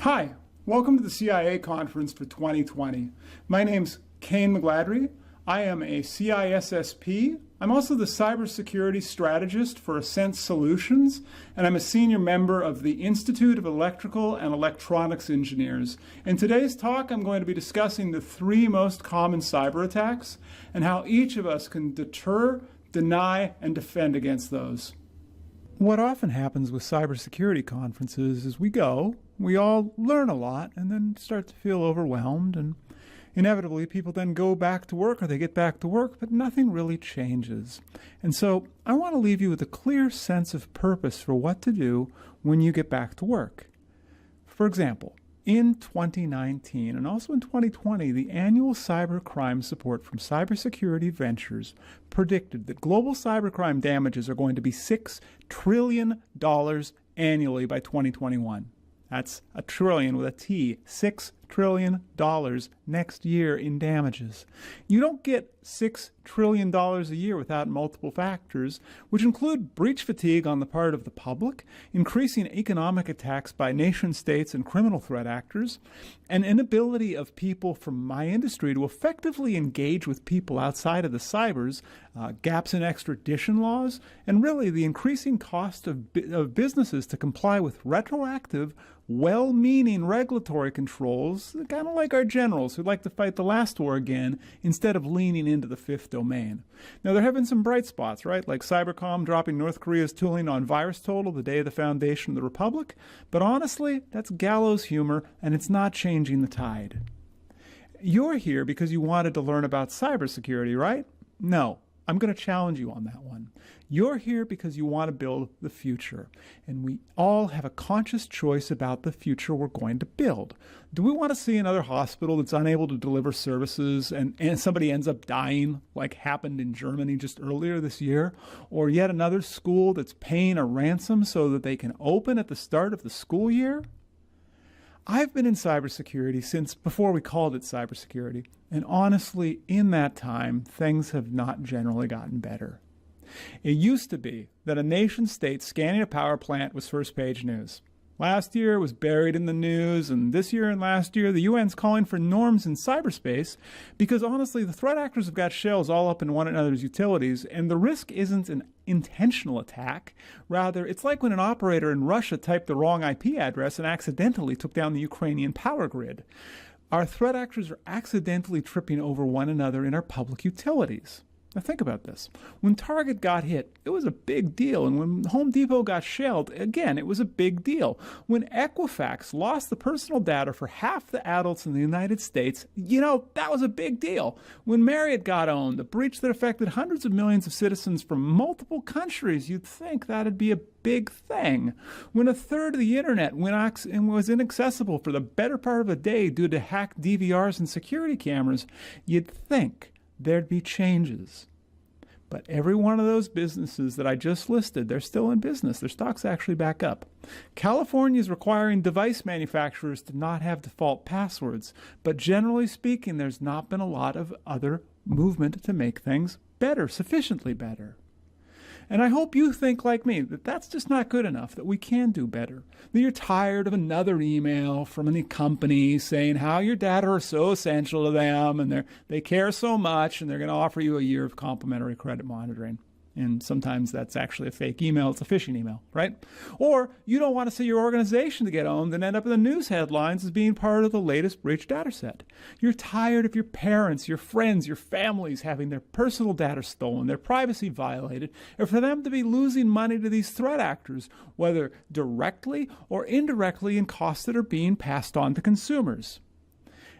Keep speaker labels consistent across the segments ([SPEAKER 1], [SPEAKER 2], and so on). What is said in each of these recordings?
[SPEAKER 1] Hi, welcome to the CIA conference for 2020. My name's Kayne McGladrey. I am a CISSP. I'm also the cybersecurity strategist for Ascent Solutions, and I'm a senior member of the Institute of Electrical and Electronics Engineers. In today's talk, I'm going to be discussing the 3 most common cyber attacks and how each of us can deter, deny, and defend against those. What often happens with cybersecurity conferences is we all learn a lot, and then start to feel overwhelmed, and inevitably people then go back to work or they get back to work, but nothing really changes. And so I want to leave you with a clear sense of purpose for what to do when you get back to work. For example, in 2019 and also in 2020, the annual cybercrime support from Cybersecurity Ventures predicted that global cybercrime damages are going to be $6 trillion annually by 2021. That's a trillion with a T, $6 trillion next year in damages. You don't get $6 trillion a year without multiple factors, which include breach fatigue on the part of the public, increasing economic attacks by nation states and criminal threat actors, an inability of people from my industry to effectively engage with people outside of the cybers, gaps in extradition laws, and really the increasing cost of businesses to comply with retroactive, well-meaning regulatory controls, kind of like our generals who like to fight the last war again instead of leaning into the fifth domain. Now, there have been some bright spots, right? Like Cybercom dropping North Korea's tooling on virus total the day of the foundation of the Republic. But honestly, that's gallows humor, and it's not changing the tide. You're here because you wanted to learn about cybersecurity, right? No. I'm going to challenge you on that one. You're here because you want to build the future, and we all have a conscious choice about the future we're going to build. Do we want to see another hospital that's unable to deliver services and somebody ends up dying, like happened in Germany just earlier this year? Or yet another school that's paying a ransom so that they can open at the start of the school year? I've been in cybersecurity since before we called it cybersecurity, and honestly, in that time, things have not generally gotten better. It used to be that a nation-state scanning a power plant was first-page news. Last year, it was buried in the news, and this year and last year, the UN's calling for norms in cyberspace because, honestly, the threat actors have got shells all up in one another's utilities, and the risk isn't an intentional attack. Rather, it's like when an operator in Russia typed the wrong IP address and accidentally took down the Ukrainian power grid. Our threat actors are accidentally tripping over one another in our public utilities. Now think about this. When Target got hit, it was a big deal. And when Home Depot got shelled, again, it was a big deal. When Equifax lost the personal data for half the adults in the United States, that was a big deal. When Marriott got owned, a breach that affected hundreds of millions of citizens from multiple countries, you'd think that'd be a big thing. When a third of the internet was inaccessible for the better part of a day due to hacked DVRs and security cameras, you'd think there'd be changes. But every one of those businesses that I just listed, they're still in business. Their stock's actually back up. California is requiring device manufacturers to not have default passwords. But generally speaking, there's not been a lot of other movement to make things better, sufficiently better. And I hope you think like me, that that's just not good enough, that we can do better. That you're tired of another email from any company saying how your data are so essential to them and they care so much and they're going to offer you a year of complimentary credit monitoring. And sometimes that's actually a fake email. It's a phishing email, right? Or you don't want to see your organization to get owned and end up in the news headlines as being part of the latest breach data set. You're tired of your parents, your friends, your families having their personal data stolen, their privacy violated, or for them to be losing money to these threat actors, whether directly or indirectly in costs that are being passed on to consumers.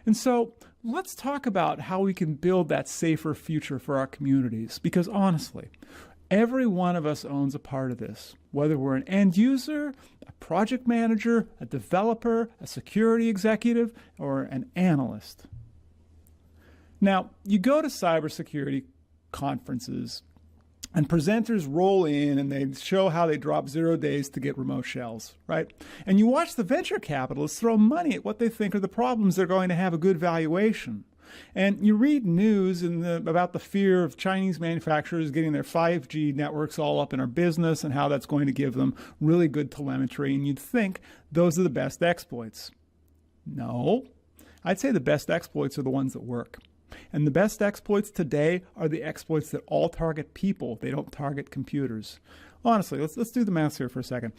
[SPEAKER 1] And so let's talk about how we can build that safer future for our communities. Because honestly, every one of us owns a part of this, whether we're an end user, a project manager, a developer, a security executive, or an analyst. Now, you go to cybersecurity conferences and presenters roll in and they show how they drop 0 days to get remote shells, right? And you watch the venture capitalists throw money at what they think are the problems they're going to have a good valuation. And you read news about the fear of Chinese manufacturers getting their 5G networks all up in our business and how that's going to give them really good telemetry. And you'd think those are the best exploits. No. I'd say the best exploits are the ones that work. And the best exploits today are the exploits that all target people. They don't target computers. Honestly, let's do the math here for a second.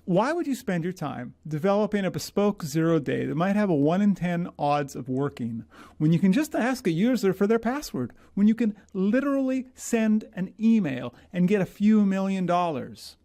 [SPEAKER 1] Why would you spend your time developing a bespoke zero-day that might have a 1 in 10 odds of working when you can just ask a user for their password, when you can literally send an email and get a few $1,000,000?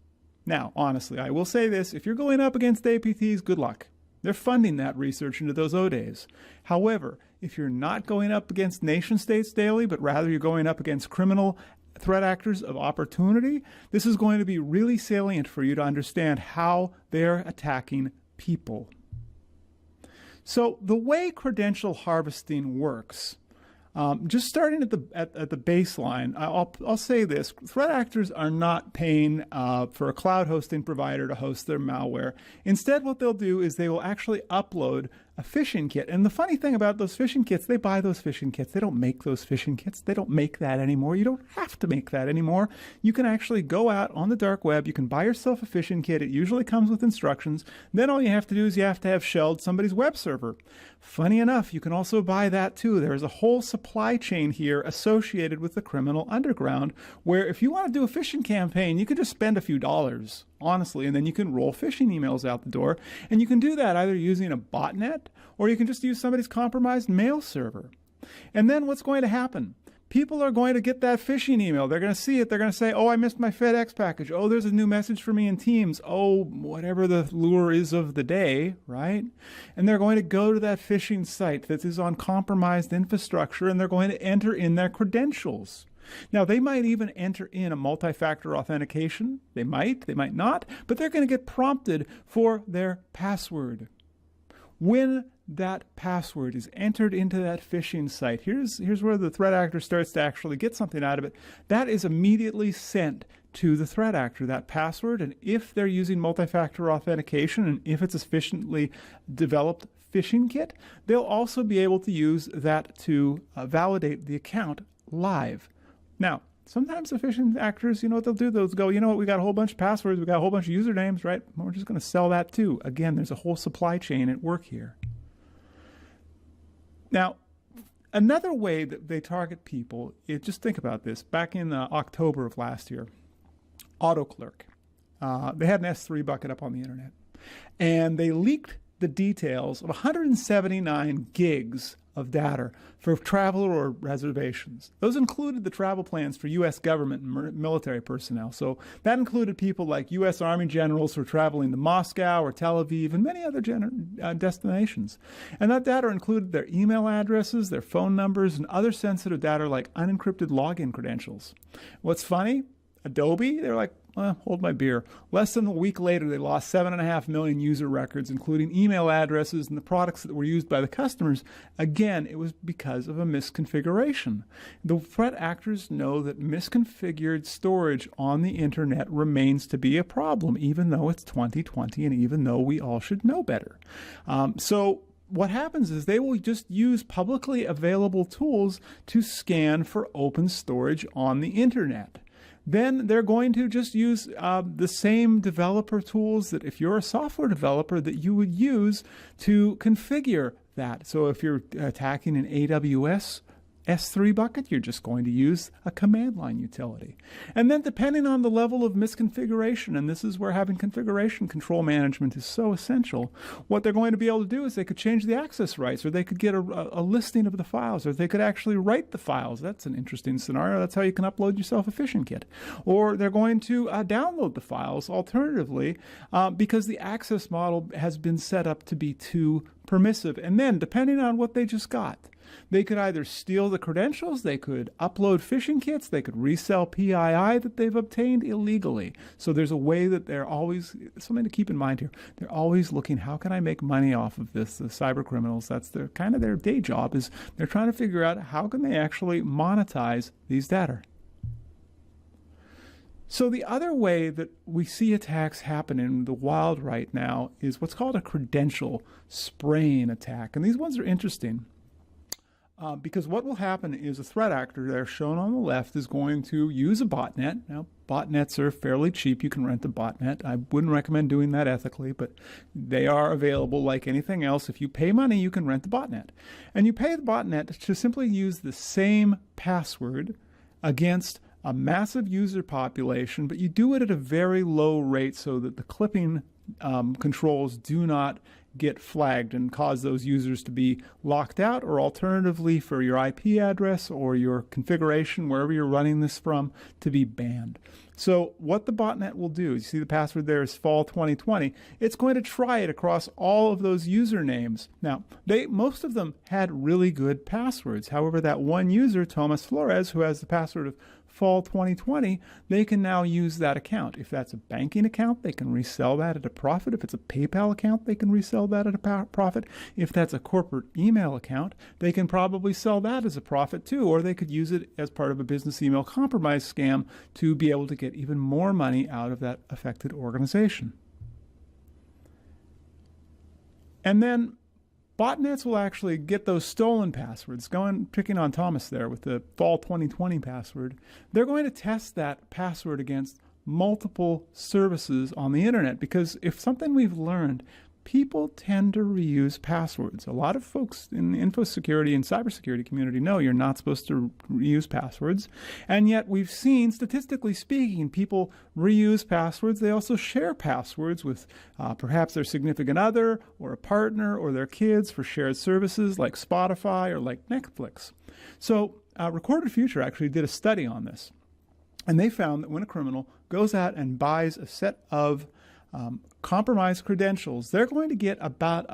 [SPEAKER 1] Now, honestly, I will say this. If you're going up against APTs, good luck. They're funding that research into those O-days. However, if you're not going up against nation states daily, but rather you're going up against criminal threat actors of opportunity, this is going to be really salient for you to understand how they're attacking people. So the way credential harvesting works, just starting at the baseline, I'll say this. Threat actors are not paying for a cloud hosting provider to host their malware. Instead, what they'll do is they will actually upload a phishing kit. And the funny thing about those phishing kits, they buy those phishing kits. They don't make those phishing kits. They don't make that anymore. You don't have to make that anymore. You can actually go out on the dark web. You can buy yourself a phishing kit. It usually comes with instructions. Then all you have to do is you have to have shelled somebody's web server. Funny enough, you can also buy that too. There is a whole supply chain here associated with the criminal underground where if you want to do a phishing campaign, you can just spend a few dollars, honestly, and then you can roll phishing emails out the door. And you can do that either using a botnet or you can just use somebody's compromised mail server. And then what's going to happen? People are going to get that phishing email. They're going to see it. They're going to say, oh, I missed my FedEx package. Oh, there's a new message for me in Teams. Oh, whatever the lure is of the day, right? And they're going to go to that phishing site that is on compromised infrastructure, and they're going to enter in their credentials. Now, they might even enter in a multi-factor authentication. They might not, but they're going to get prompted for their password. When that password is entered into that phishing site, here's where the threat actor starts to actually get something out of it. That is immediately sent to the threat actor, that password. And if they're using multi-factor authentication and if it's a sufficiently developed phishing kit, they'll also be able to use that to validate the account live. Now, sometimes the phishing actors, you know what they'll do? They'll go, you know what, we got a whole bunch of passwords, we got a whole bunch of usernames, right? We're just going to sell that too. Again, there's a whole supply chain at work here. Now, another way that they target people is, just think about this. Back in October of last year, AutoClerk, they had an S3 bucket up on the internet, and they leaked the details of 179 gigs of data for travel or reservations. Those included the travel plans for U.S. government and military personnel. So that included people like U.S. Army generals who are traveling to Moscow or Tel Aviv and many other destinations. And that data included their email addresses, their phone numbers, and other sensitive data like unencrypted login credentials. What's funny? Adobe, they're like, hold my beer. Less than a week later, they lost 7.5 million user records, including email addresses and the products that were used by the customers. Again, it was because of a misconfiguration. The threat actors know that misconfigured storage on the internet remains to be a problem, even though it's 2020 and even though we all should know better. So what happens is they will just use publicly available tools to scan for open storage on the internet. Then they're going to just use the same developer tools that if you're a software developer that you would use to configure that. So if you're attacking an AWS S3 bucket, you're just going to use a command line utility. And then depending on the level of misconfiguration, and this is where having configuration control management is so essential, what they're going to be able to do is they could change the access rights, or they could get a listing of the files, or they could actually write the files. That's an interesting scenario. That's how you can upload yourself a phishing kit. Or they're going to download the files alternatively because the access model has been set up to be too permissive. And then depending on what they just got, they could either steal the credentials, they could upload phishing kits, they could resell PII that they've obtained illegally. So there's a way that they're always, something to keep in mind here, they're always looking, how can I make money off of this? The cyber criminals, that's their kind of their day job, is they're trying to figure out how can they actually monetize these data. So the other way that we see attacks happen in the wild right now is what's called a credential spraying attack. And these ones are interesting. Because what will happen is a threat actor there shown on the left is going to use a botnet. Now, botnets are fairly cheap. You can rent a botnet. I wouldn't recommend doing that ethically, but they are available like anything else. If you pay money, you can rent the botnet. And you pay the botnet to simply use the same password against a massive user population, but you do it at a very low rate so that the clipping controls do not get flagged and cause those users to be locked out, or alternatively for your IP address or your configuration, wherever you're running this from, to be banned. So what the botnet will do, you see the password there is fall 2020, it's going to try it across all of those usernames. Now, most of them had really good passwords. However, that one user, Thomas Flores, who has the password of fall 2020, they can now use that account. If that's a banking account, they can resell that at a profit. If it's a PayPal account, they can resell that at a profit. If that's a corporate email account, they can probably sell that as a profit too, or they could use it as part of a business email compromise scam to be able to get even more money out of that affected organization. And then botnets will actually get those stolen passwords. Picking on Thomas there with the fall 2020 password, they're going to test that password against multiple services on the internet, because if something we've learned, people tend to reuse passwords. A lot of folks in the info security and cybersecurity community know you're not supposed to reuse passwords. And yet we've seen, statistically speaking, people reuse passwords. They also share passwords with perhaps their significant other or a partner or their kids for shared services like Spotify or like Netflix. So Recorded Future actually did a study on this. And they found that when a criminal goes out and buys a set of compromised credentials, they're going to get about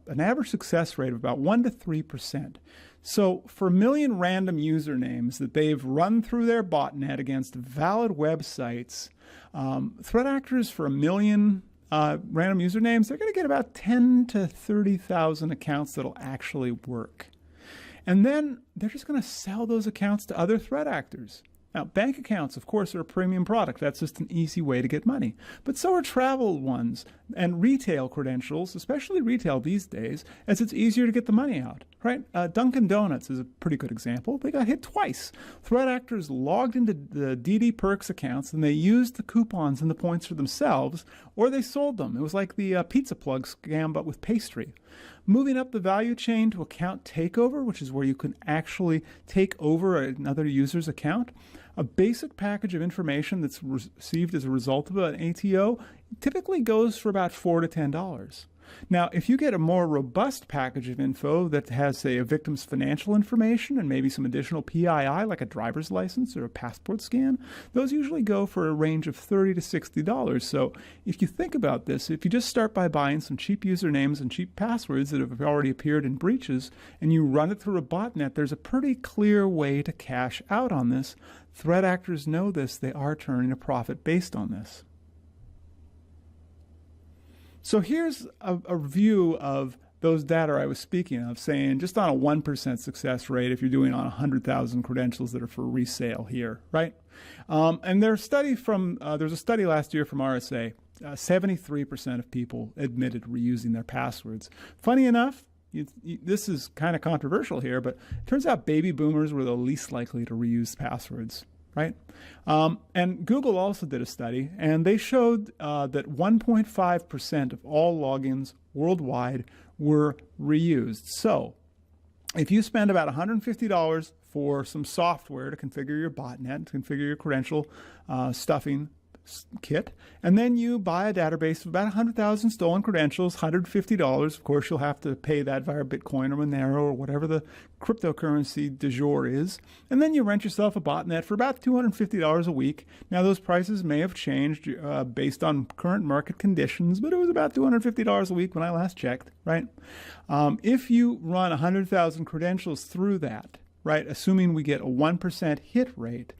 [SPEAKER 1] an average success rate of about 1 to 3%. So for 1 million random usernames that they've run through their botnet against valid websites, threat actors for 1 million random usernames, they're going to get about 10 to 30,000 accounts that'll actually work. And then they're just going to sell those accounts to other threat actors. Now, bank accounts, of course, are a premium product. That's just an easy way to get money. But so are travel ones and retail credentials, especially retail these days, as it's easier to get the money out, right? Dunkin' Donuts is a pretty good example. They got hit twice. Threat actors logged into the DD Perks accounts and they used the coupons and the points for themselves, or they sold them. It was like the pizza plug scam, but with pastry. Moving up the value chain to account takeover, which is where you can actually take over another user's account. A basic package of information that's received as a result of an ATO typically goes for about $4 to $10. Now, if you get a more robust package of info that has, say, a victim's financial information and maybe some additional PII, like a driver's license or a passport scan, those usually go for a range of $30 to $60. So if you think about this, if you just start by buying some cheap usernames and cheap passwords that have already appeared in breaches, and you run it through a botnet, there's a pretty clear way to cash out on this. Threat actors know this. They are turning a profit based on this. So here's a view of those data I was speaking of, saying just on a 1% success rate if you're doing on 100,000 credentials that are for resale here, right? And there's a study last year from RSA. 73% of people admitted reusing their passwords. Funny enough, this is kind of controversial here, but it turns out baby boomers were the least likely to reuse passwords, right? And Google also did a study, and they showed that 1.5% of all logins worldwide were reused. So if you spend about $150 for some software to configure your botnet, to configure your credential stuffing kit, and then you buy a database of about 100,000 stolen credentials, $150. Of course, you'll have to pay that via Bitcoin or Monero or whatever the cryptocurrency du jour is. And then you rent yourself a botnet for about $250 a week. Now, those prices may have changed based on current market conditions, but it was about $250 a week when I last checked, right? If you run 100,000 credentials through that, right, assuming we get a 1% hit rate,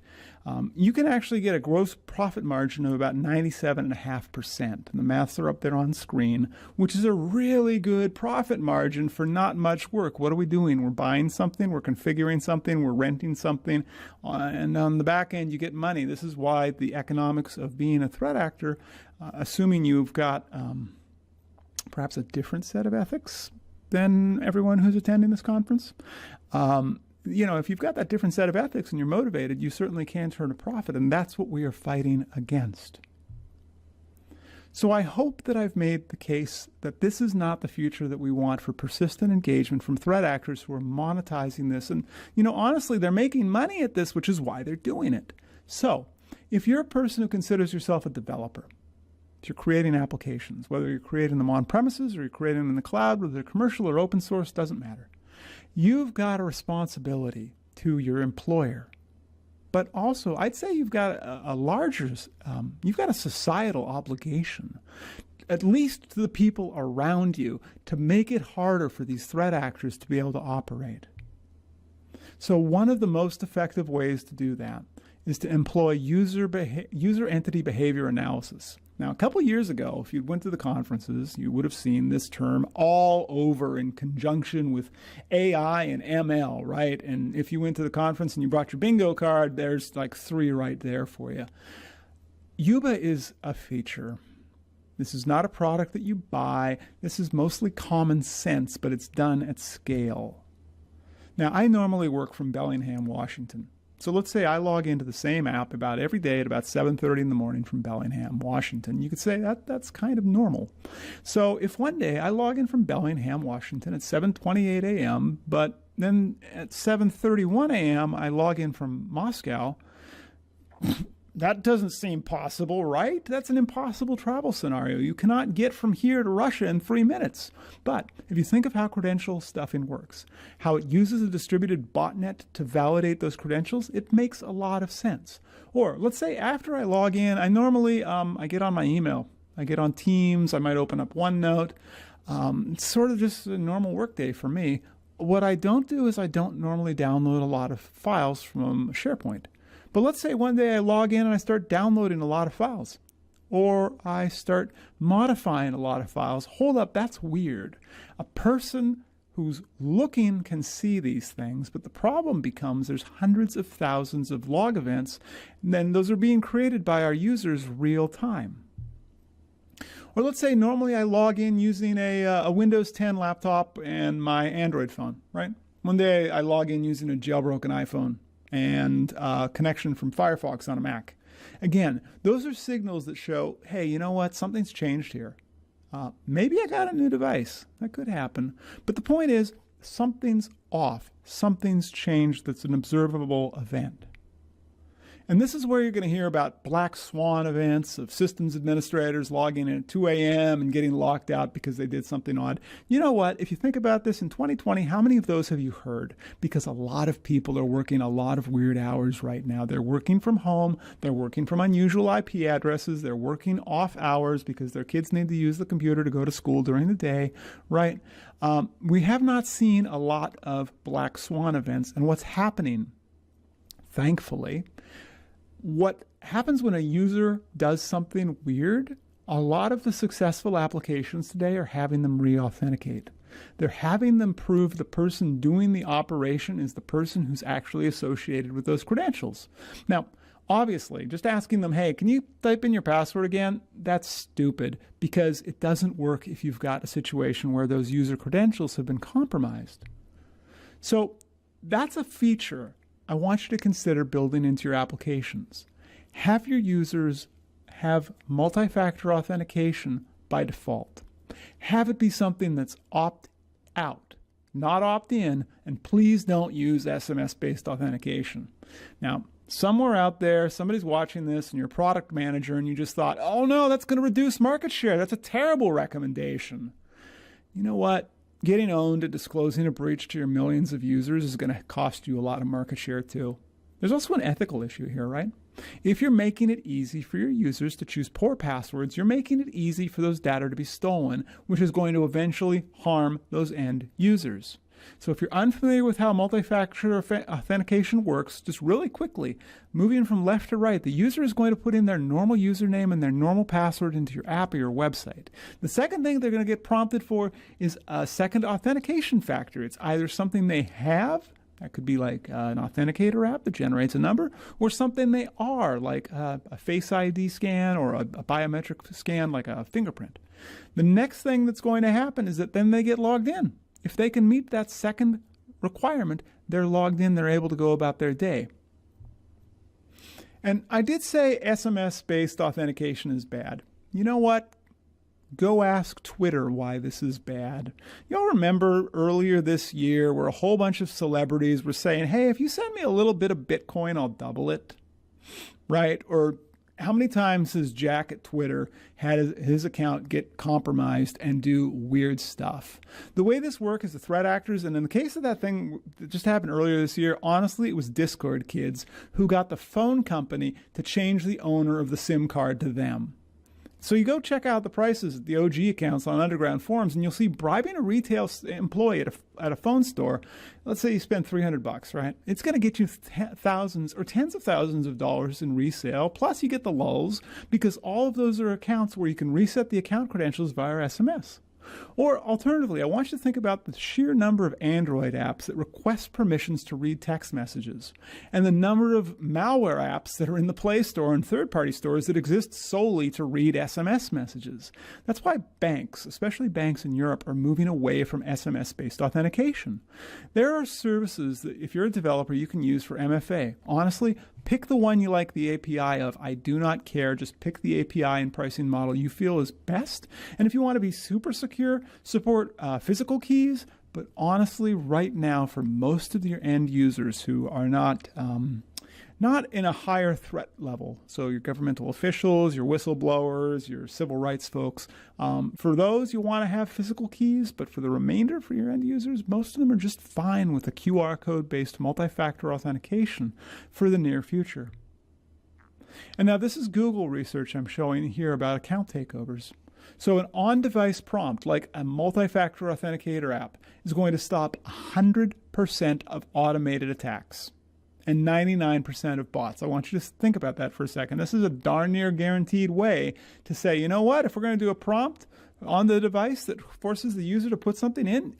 [SPEAKER 1] you can actually get a gross profit margin of about 97.5%. And the maths are up there on screen, which is a really good profit margin for not much work. What are we doing? We're buying something, we're configuring something, we're renting something, and on the back end you get money. This is why the economics of being a threat actor, assuming you've got perhaps a different set of ethics, than everyone who's attending this conference. If you've got that different set of ethics and you're motivated, you certainly can turn a profit, and that's what we are fighting against. So I hope that I've made the case that this is not the future that we want for persistent engagement from threat actors who are monetizing this. And, honestly, they're making money at this, which is why they're doing it. So if you're a person who considers yourself a developer, if you're creating applications, whether you're creating them on premises or you're creating them in the cloud, whether they're commercial or open source, doesn't matter. You've got a responsibility to your employer. But also, I'd say you've got you've got a societal obligation, at least to the people around you, to make it harder for these threat actors to be able to operate. So one of the most effective ways to do that is to employ user entity behavior analysis. Now, a couple years ago, if you went to the conferences, you would have seen this term all over in conjunction with AI and ML, right? And if you went to the conference and you brought your bingo card, there's like 3 right there for you. UBA is a feature. This is not a product that you buy. This is mostly common sense, but it's done at scale. Now, I normally work from Bellingham, Washington. So let's say I log into the same app about every day at about 7:30 in the morning from Bellingham, Washington. You could say that's kind of normal. So if one day I log in from Bellingham, Washington at 7:28 a.m., but then at 7:31 a.m. I log in from Moscow, that doesn't seem possible, right? That's an impossible travel scenario. You cannot get from here to Russia in 3 minutes. But if you think of how credential stuffing works, how it uses a distributed botnet to validate those credentials, it makes a lot of sense. Or let's say after I log in, I normally I get on my email. I get on Teams. I might open up OneNote. It's sort of just a normal workday for me. What I don't do is I don't normally download a lot of files from SharePoint. But let's say one day I log in and I start downloading a lot of files, or I start modifying a lot of files. Hold up, that's weird. A person who's looking can see these things, but the problem becomes there's hundreds of thousands of log events, and then those are being created by our users real time. Or let's say normally I log in using a Windows 10 laptop and my Android phone, right? One day I log in using a jailbroken iPhone and connection from Firefox on a Mac. Again, those are signals that show, hey, you know what? Something's changed here. Maybe I got a new device. That could happen. But the point is, something's off. Something's changed that's an observable event. And this is where you're going to hear about black swan events of systems administrators logging in at 2 a.m. and getting locked out because they did something odd. You know what? If you think about this in 2020, how many of those have you heard? Because a lot of people are working a lot of weird hours right now. They're working from home. They're working from unusual IP addresses. They're working off hours because their kids need to use the computer to go to school during the day, right? We have not seen a lot of black swan events. And what's happening, thankfully, what happens when a user does something weird, a lot of the successful applications today are having them re-authenticate. They're having them prove the person doing the operation is the person who's actually associated with those credentials. Now, obviously, just asking them, hey, can you type in your password again? That's stupid because it doesn't work if you've got a situation where those user credentials have been compromised. So that's a feature I want you to consider building into your applications. Have your users have multi-factor authentication by default. Have it be something that's opt-out, not opt-in, and please don't use SMS-based authentication. Now, somewhere out there, somebody's watching this and you're a product manager and you just thought, oh no, that's going to reduce market share. That's a terrible recommendation. You know what? Getting owned and disclosing a breach to your millions of users is going to cost you a lot of market share too. There's also an ethical issue here, right? If you're making it easy for your users to choose poor passwords, you're making it easy for those data to be stolen, which is going to eventually harm those end users. So if you're unfamiliar with how multi-factor authentication works, just really quickly, moving from left to right, the user is going to put in their normal username and their normal password into your app or your website. The second thing they're going to get prompted for is a second authentication factor. It's either something they have, that could be like an authenticator app that generates a number, or something they are, like a Face ID scan or a biometric scan like a fingerprint. The next thing that's going to happen is that then they get logged in. If they can meet that second requirement, they're logged in, they're able to go about their day. And I did say SMS-based authentication is bad. You know what? Go ask Twitter why this is bad. Y'all remember earlier this year where a whole bunch of celebrities were saying, hey, if you send me a little bit of Bitcoin, I'll double it, right? Or how many times has Jack at Twitter had his account get compromised and do weird stuff? The way this works is the threat actors, and in the case of that thing that just happened earlier this year, honestly, it was Discord kids who got the phone company to change the owner of the SIM card to them. So you go check out the prices at the OG accounts on underground forums, and you'll see bribing a retail employee at a phone store. Let's say you spend $300, right? It's going to get you thousands or tens of thousands of dollars in resale. Plus, you get the lulls because all of those are accounts where you can reset the account credentials via SMS. Or alternatively, I want you to think about the sheer number of Android apps that request permissions to read text messages, and the number of malware apps that are in the Play Store and third-party stores that exist solely to read SMS messages. That's why banks, especially banks in Europe, are moving away from SMS-based authentication. There are services that, if you're a developer, you can use for MFA. Honestly, pick the one you like the API of. I do not care. Just pick the API and pricing model you feel is best. And if you want to be super secure, support physical keys. But honestly, right now, for most of your end users who are not in a higher threat level, so your governmental officials, your whistleblowers, your civil rights folks, for those you want to have physical keys, but for the remainder, for your end users, most of them are just fine with a QR code-based multi-factor authentication for the near future. And now this is Google research I'm showing here about account takeovers. So an on-device prompt, like a multi-factor authenticator app, is going to stop 100% of automated attacks and 99% of bots. I want you to think about that for a second. This is a darn near guaranteed way to say, you know what, if we're going to do a prompt on the device that forces the user to put something in,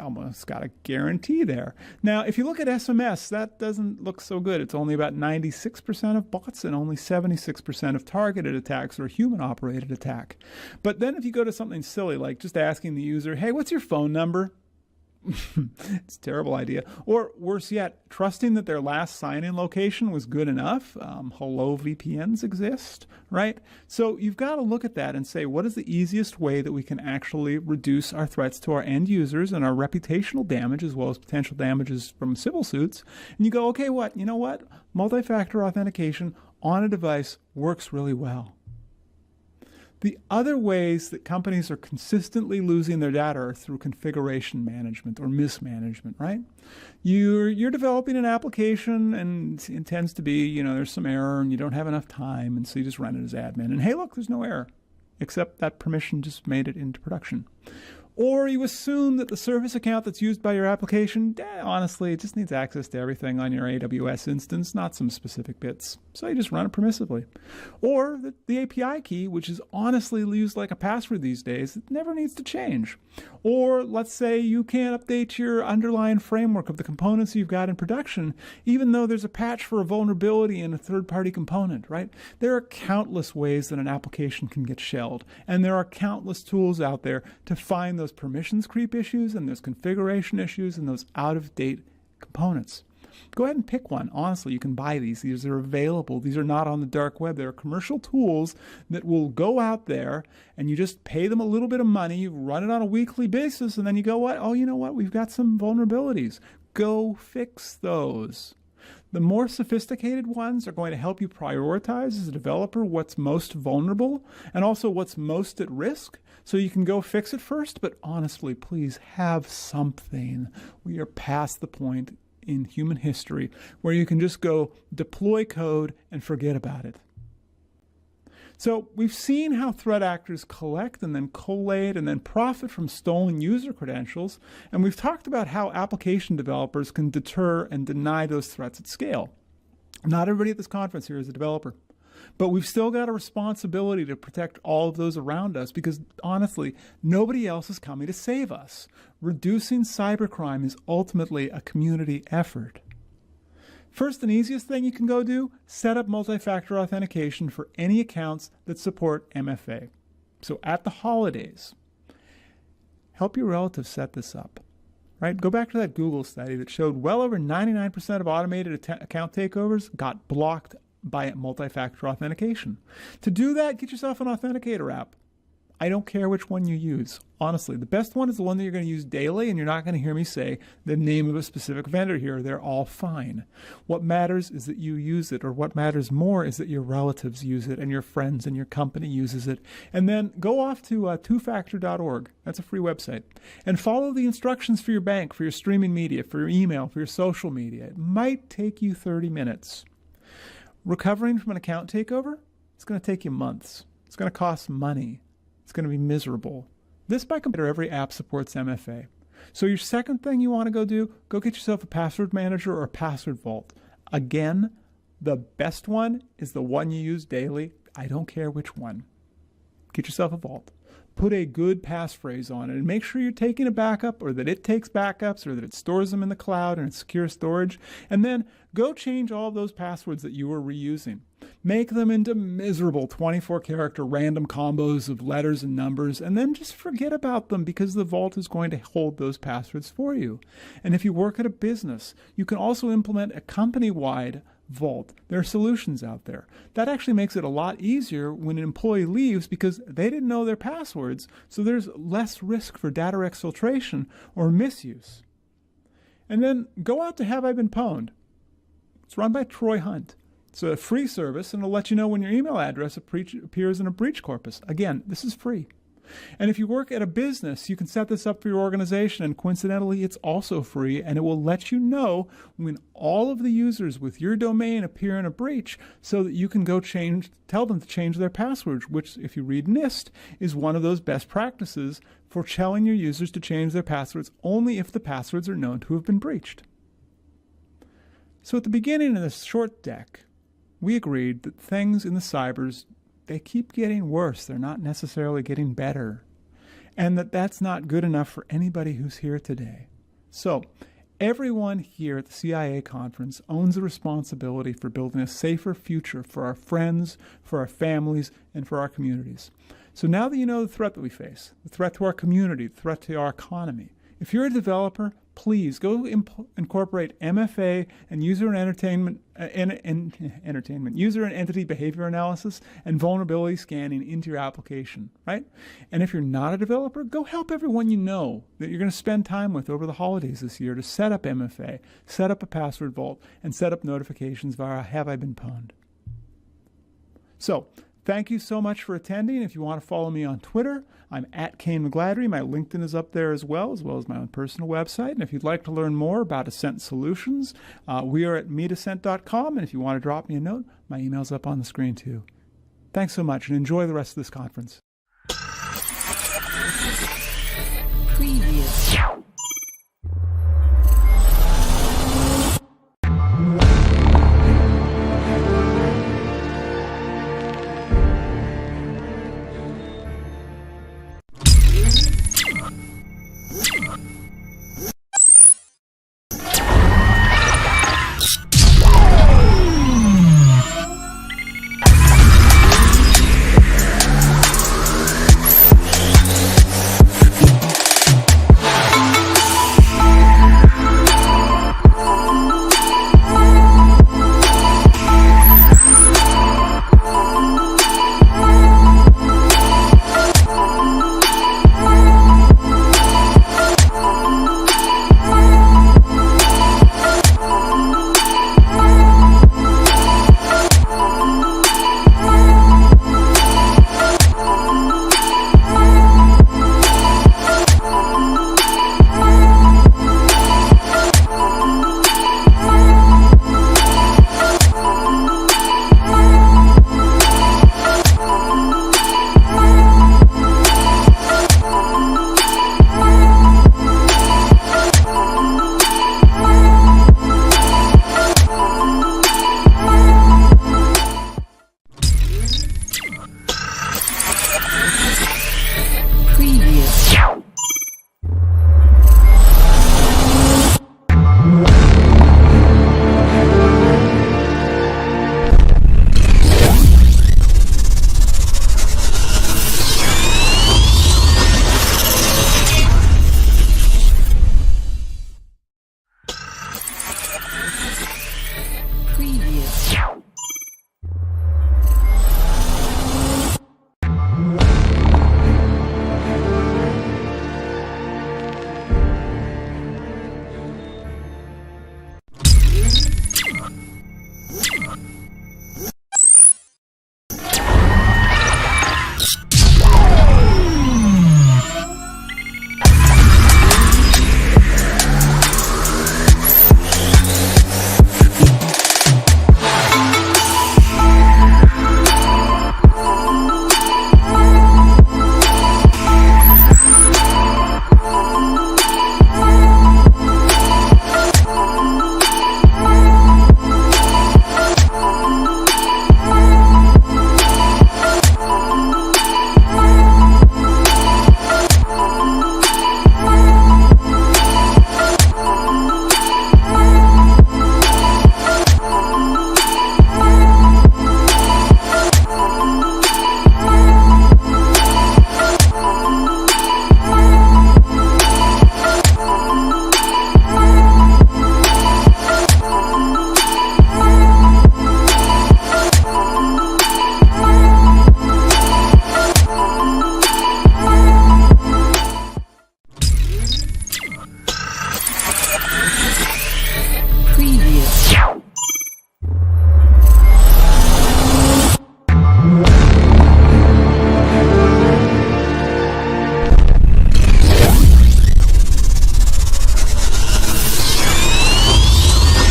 [SPEAKER 1] almost got a guarantee there. Now, if you look at SMS, that doesn't look so good. It's only about 96% of bots and only 76% of targeted attacks or human-operated attack. But then if you go to something silly like just asking the user, hey, what's your phone number? It's a terrible idea. Or worse yet, trusting that their last sign-in location was good enough. Hello VPNs exist, right? So you've got to look at that and say, what is the easiest way that we can actually reduce our threats to our end users and our reputational damage as well as potential damages from civil suits? And you go, okay, you know what? Multi-factor authentication on a device works really well. The other ways that companies are consistently losing their data are through configuration management or mismanagement, right? You're developing an application and it tends to be, there's some error and you don't have enough time, and so you just run it as admin. And hey, look, there's no error, except that permission just made it into production. Or you assume that the service account that's used by your application, honestly, it just needs access to everything on your AWS instance, not some specific bits. So you just run it permissively. Or the API key, which is honestly used like a password these days, it never needs to change. Or let's say you can't update your underlying framework of the components you've got in production, even though there's a patch for a vulnerability in a third-party component, right? There are countless ways that an application can get shelled, and there are countless tools out there to find those permissions creep issues and those configuration issues and those out-of-date components. Go ahead and pick one. Honestly, you can buy these. These are available. These are not on the dark web. They're commercial tools that will go out there and you just pay them a little bit of money, you run it on a weekly basis, and then you go, what? Oh, you know what? We've got some vulnerabilities. Go fix those. The more sophisticated ones are going to help you prioritize as a developer what's most vulnerable and also what's most at risk, so you can go fix it first. But honestly, please have something. We are past the point in human history where you can just go deploy code and forget about it. So we've seen how threat actors collect and then collate and then profit from stolen user credentials, and we've talked about how application developers can deter and deny those threats at scale. Not everybody at this conference here is a developer, but we've still got a responsibility to protect all of those around us because, honestly, nobody else is coming to save us. Reducing cybercrime is ultimately a community effort. First and easiest thing you can go do, set up multi-factor authentication for any accounts that support MFA. So at the holidays, help your relatives set this up. Right? Go back to that Google study that showed well over 99% of automated account takeovers got blocked by multi-factor authentication. To do that, get yourself an authenticator app. I don't care which one you use. Honestly, the best one is the one that you're going to use daily, and you're not going to hear me say the name of a specific vendor here. They're all fine. What matters is that you use it, or what matters more is that your relatives use it and your friends and your company uses it. And then go off to twofactor.org. That's a free website. And follow the instructions for your bank, for your streaming media, for your email, for your social media. It might take you 30 minutes. Recovering from an account takeover, it's going to take you months. It's going to cost money. It's going to be miserable. This, by computer, every app supports MFA. So your second thing you want to go do, go get yourself a password manager or a password vault. Again, the best one is the one you use daily. I don't care which one. Get yourself a vault. Put a good passphrase on it and make sure you're taking a backup, or that it takes backups, or that it stores them in the cloud and it's secure storage. And then go change all of those passwords that you were reusing. Make them into miserable 24-character random combos of letters and numbers, and then just forget about them, because the vault is going to hold those passwords for you. And if you work at a business, you can also implement a company-wide vault. There are solutions out there. That actually makes it a lot easier when an employee leaves, because they didn't know their passwords, so there's less risk for data exfiltration or misuse. And then go out to Have I Been Pwned? It's run by Troy Hunt. It's a free service, and it'll let you know when your email address appears in a breach corpus. Again, this is free. And if you work at a business, you can set this up for your organization, and coincidentally, it's also free, and it will let you know when all of the users with your domain appear in a breach, so that you can go tell them to change their passwords, which, if you read NIST, is one of those best practices for telling your users to change their passwords only if the passwords are known to have been breached. So at the beginning of this short deck, we agreed that things in the cybers, they keep getting worse. They're not necessarily getting better. And that's not good enough for anybody who's here today. So everyone here at the CIA conference owns a responsibility for building a safer future for our friends, for our families, and for our communities. So now that you know the threat that we face, the threat to our community, the threat to our economy, if you're a developer, please go incorporate MFA and user and user and entity behavior analysis and vulnerability scanning into your application, right? And if you're not a developer, go help everyone you know that you're going to spend time with over the holidays this year to set up MFA, set up a password vault, and set up notifications via Have I Been Pwned? So, thank you so much for attending. If you want to follow me on Twitter, I'm at Kayne McGladrey. My LinkedIn is up there as well as my own personal website. And if you'd like to learn more about Ascent Solutions, we are at meetascent.com. And if you want to drop me a note, my email's up on the screen too. Thanks so much, and enjoy the rest of this conference.